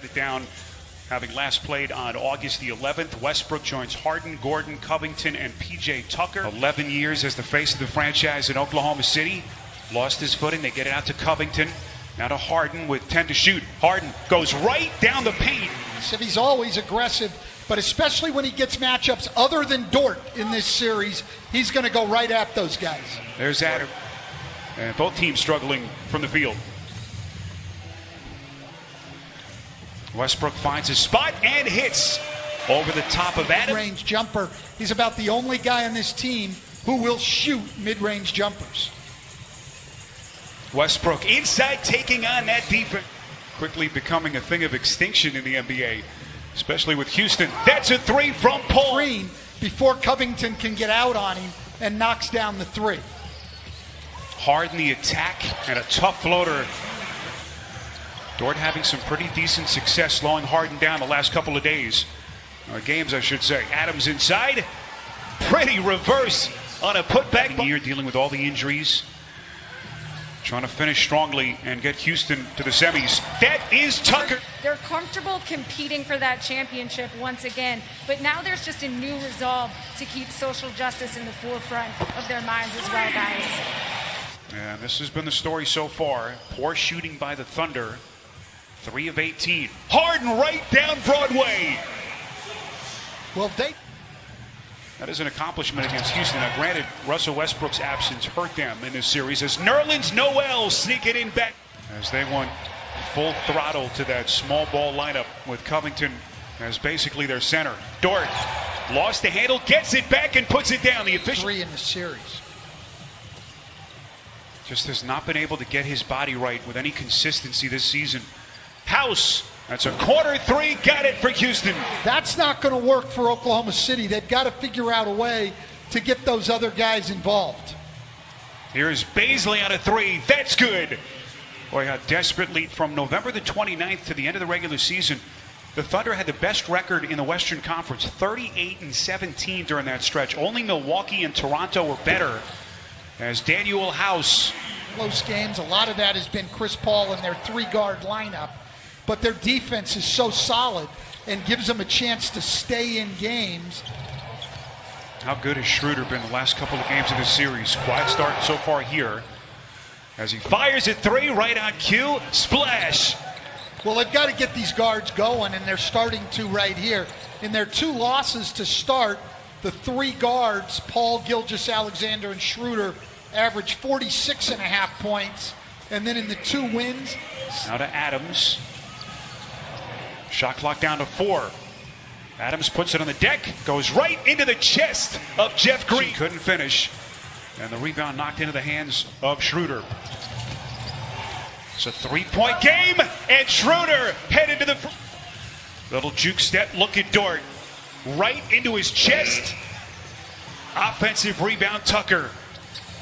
it down, having last played on August the 11th. Westbrook joins Harden, Gordon, Covington, and P.J. Tucker. 11 years as the face of the franchise in Oklahoma City. Lost his footing. They get it out to Covington. Now to Harden with 10 to shoot. Harden goes right down the paint. He's always aggressive, but especially when he gets matchups other than Dort in this series, he's going to go right at those guys. There's Adam. And both teams struggling from the field. Westbrook finds his spot and hits over the top of Adam. Mid-range jumper. He's about the only guy on this team who will shoot mid-range jumpers. Westbrook inside taking on that defense. Quickly becoming a thing of extinction in the NBA, especially with Houston. That's a three from Paul. Green before Covington can get out on him and knocks down the three. Harden the attack and a tough floater. Dort having some pretty decent success slowing Harden down the last couple of days. Games, I should say. Adams inside. Pretty reverse on a putback. Here dealing with all the injuries. Trying to finish strongly and get Houston to the semis. That is Tucker. They're comfortable competing for that championship once again, but now there's just a new resolve to keep social justice in the forefront of their minds as well, guys. And this has been the story so far. Poor shooting by the Thunder. 3 of 18. Harden right down Broadway. Well, that is an accomplishment against Houston. Now, granted, Russell Westbrook's absence hurt them in this series as Nerlens Noel sneaking in back. As they went full throttle to that small ball lineup with Covington as basically their center. Dort lost the handle, gets it back and puts it down. The official 3 in the series. Just has not been able to get his body right with any consistency this season. House, that's a corner 3, got it for Houston. That's not going to work for Oklahoma City. They've got to figure out a way to get those other guys involved. Here's Baisley on a 3, that's good. Boy, how desperately from November the 29th to the end of the regular season, the Thunder had the best record in the Western Conference, 38-17 during that stretch. Only Milwaukee and Toronto were better. As Daniel House. Close games, a lot of that has been Chris Paul and their 3-guard lineup. But their defense is so solid and gives them a chance to stay in games. How good has Schroeder been the last couple of games of this series? Quiet start so far here. As he fires at 3, right on cue, splash. Well, they've got to get these guards going, and they're starting to right here. In their 2 losses to start, the 3 guards, Paul, Gilgeous-Alexander, and Schroeder, averaged 46.5 points. And then in the 2 wins. Now to Adams. Shot clock down to 4. Adams puts it on the deck, goes right into the chest of Jeff Green. She couldn't finish. And the rebound knocked into the hands of Schroeder. It's a 3-point game, and Schroeder headed to the little juke step. Look at Dort. Right into his chest. Offensive rebound, Tucker.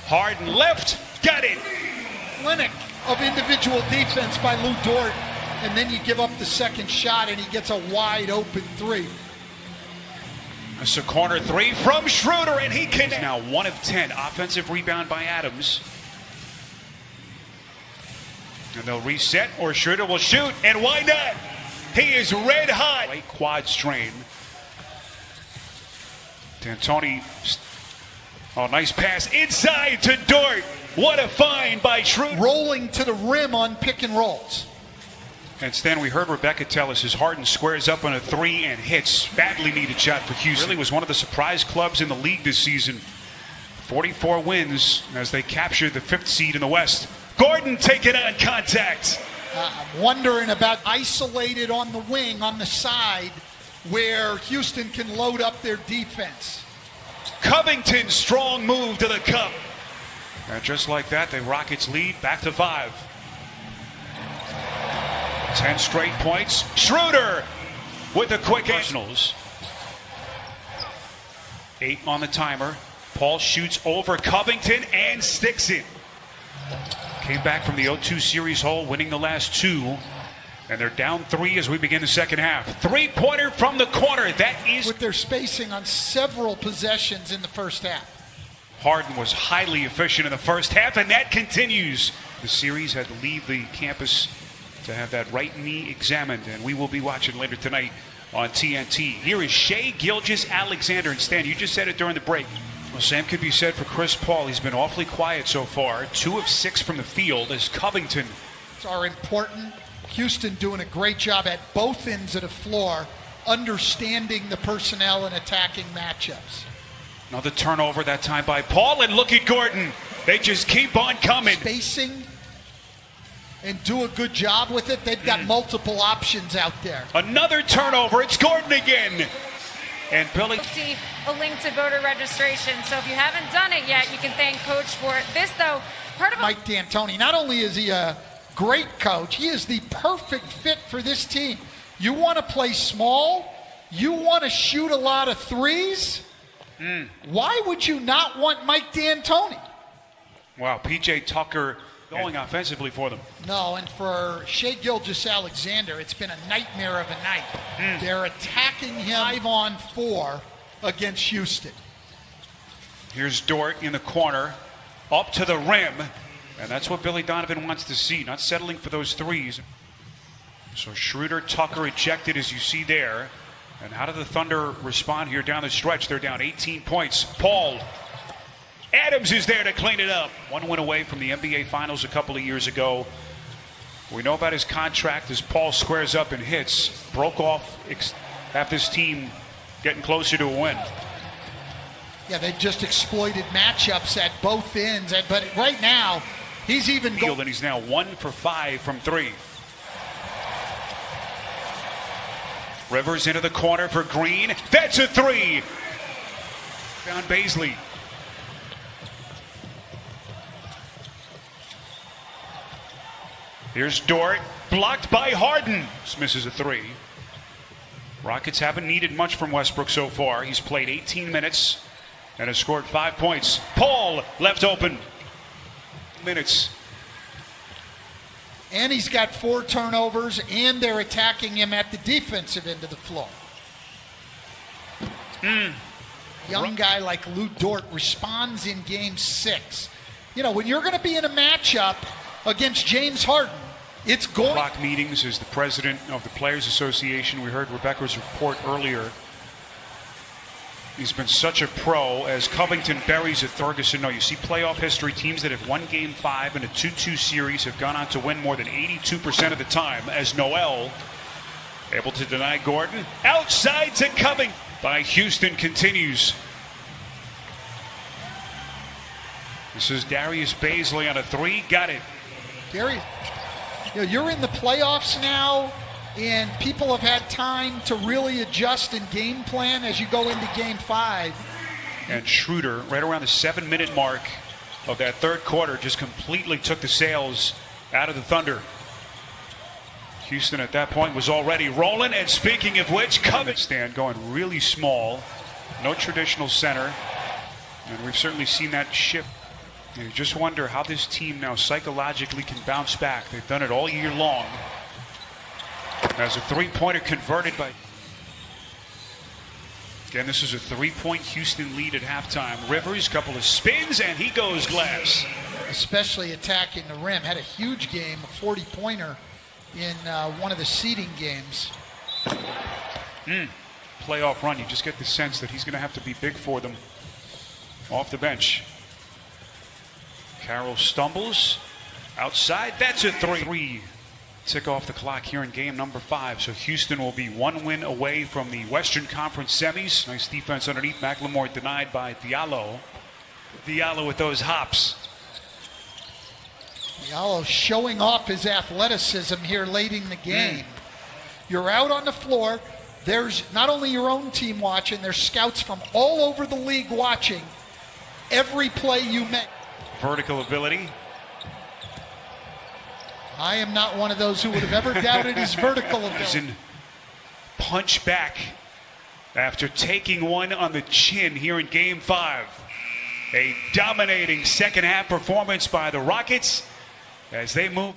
Harden left, got it. Clinic of individual defense by Lou Dort. And then you give up the second shot, and he gets a wide open 3. It's a corner 3 from Schroeder, and he can now 1 of 10. Offensive rebound by Adams. And they'll reset, or Schroeder will shoot, and why not? He is red hot. Right quad strain. D'Antoni, oh, nice pass inside to Dort. What a find by Schroeder. Rolling to the rim on pick and rolls. And Stan, we heard Rebecca tell us as Harden squares up on a 3 and hits. Badly needed shot for Houston. Really was one of the surprise clubs in the league this season. 44 wins as they captured the 5th seed in the West. Gordon taking on contact. I'm wondering about isolated on the wing, on the side, where Houston can load up their defense. Covington, strong move to the cup. And just like that, the Rockets lead back to 5. 10 straight points. Schroeder with the quick Nationals. 8 on the timer. Paul shoots over Covington and sticks it. Came back from the 0-2 series hole, winning the last 2. And they're down 3 as we begin the second half. 3-pointer from the corner. That is with their spacing on several possessions in the first half. Harden was highly efficient in the first half, and that continues. The series had to leave the campus to have that right knee examined, and we will be watching later tonight on TNT. Here is Shai Gilgeous-Alexander. And Stan, you just said it during the break. Well, same could be said for Chris Paul. He's been awfully quiet so far. 2 of 6 from the field as Covington. Are important. Houston doing a great job at both ends of the floor, understanding the personnel and attacking matchups. Another turnover, that time by Paul, and look at Gordon. They just keep on coming. Spacing and do a good job with it. They've got multiple options out there. Another turnover. It's Gordon again. And Billy. You'll see a link to voter registration. So if you haven't done it yet, you can thank Coach for it. This, though, part of Mike D'Antoni, not only is he a great coach, he is the perfect fit for this team. You want to play small? You want to shoot a lot of threes? Why would you not want Mike D'Antoni? Wow, P.J. Tucker going offensively for them. No, and for Shai Gilgeous-Alexander, it's been a nightmare of a night. They're attacking him 5-on-4 against Houston. Here's Dort in the corner, up to the rim, and that's what Billy Donovan wants to see, not settling for those threes. So Schroeder, Tucker ejected, as you see there. And how do the Thunder respond here down the stretch? They're down 18 points. Paul. Adams is there to clean it up. 1 win away from the NBA Finals a couple of years ago. We know about his contract as Paul squares up and hits. Broke off half this team getting closer to a win. Yeah, they've just exploited matchups at both ends. But right now, he's even and he's now 1 for 5 from 3. Rivers into the corner for Green. That's a 3. Down Baisley. Here's Dort. Blocked by Harden. Just misses a 3. Rockets haven't needed much from Westbrook so far. He's played 18 minutes and has scored 5 points. Paul left open. Minutes. And he's got 4 turnovers, and they're attacking him at the defensive end of the floor. Young guy like Lou Dort responds in Game 6. You know, when you're going to be in a matchup against James Harden, it's going. Block meetings as the president of the Players Association. We heard Rebecca's report earlier. He's been such a pro as Covington buries at Ferguson. No, you see playoff history, teams that have won Game 5 in a 2-2 series have gone on to win more than 82% of the time, as Noel able to deny Gordon. Outside to Covington by Houston continues. This is Darius Baisley on a 3. Got it. Darius, you know, you're in the playoffs now, and people have had time to really adjust and game plan as you go into Game 5. And Schroeder, right around the 7-minute mark of that third quarter, just completely took the sails out of the Thunder. Houston at that point was already rolling, and speaking of which, Covington going really small. No traditional center, and we've certainly seen that shift. And you just wonder how this team now psychologically can bounce back. They've done it all year long. As a 3-pointer converted by... Again, this is a 3-point Houston lead at halftime. Rivers, couple of spins, and he goes glass. Especially attacking the rim. Had a huge game, a 40-pointer in one of the seeding games. Playoff run. You just get the sense that he's going to have to be big for them off the bench. Carroll stumbles outside. That's a 3. Tick off the clock here in game number 5. So Houston will be 1 win away from the Western Conference semis. Nice defense underneath. McLemore denied by Diallo. Diallo with those hops. Diallo showing off his athleticism here late in the game. You're out on the floor. There's not only your own team watching, there's scouts from all over the league watching every play you make. Vertical ability. I am not one of those who would have ever doubted his vertical ability. Punch back after taking one on the chin here in Game 5. A dominating second half performance by the Rockets as they move.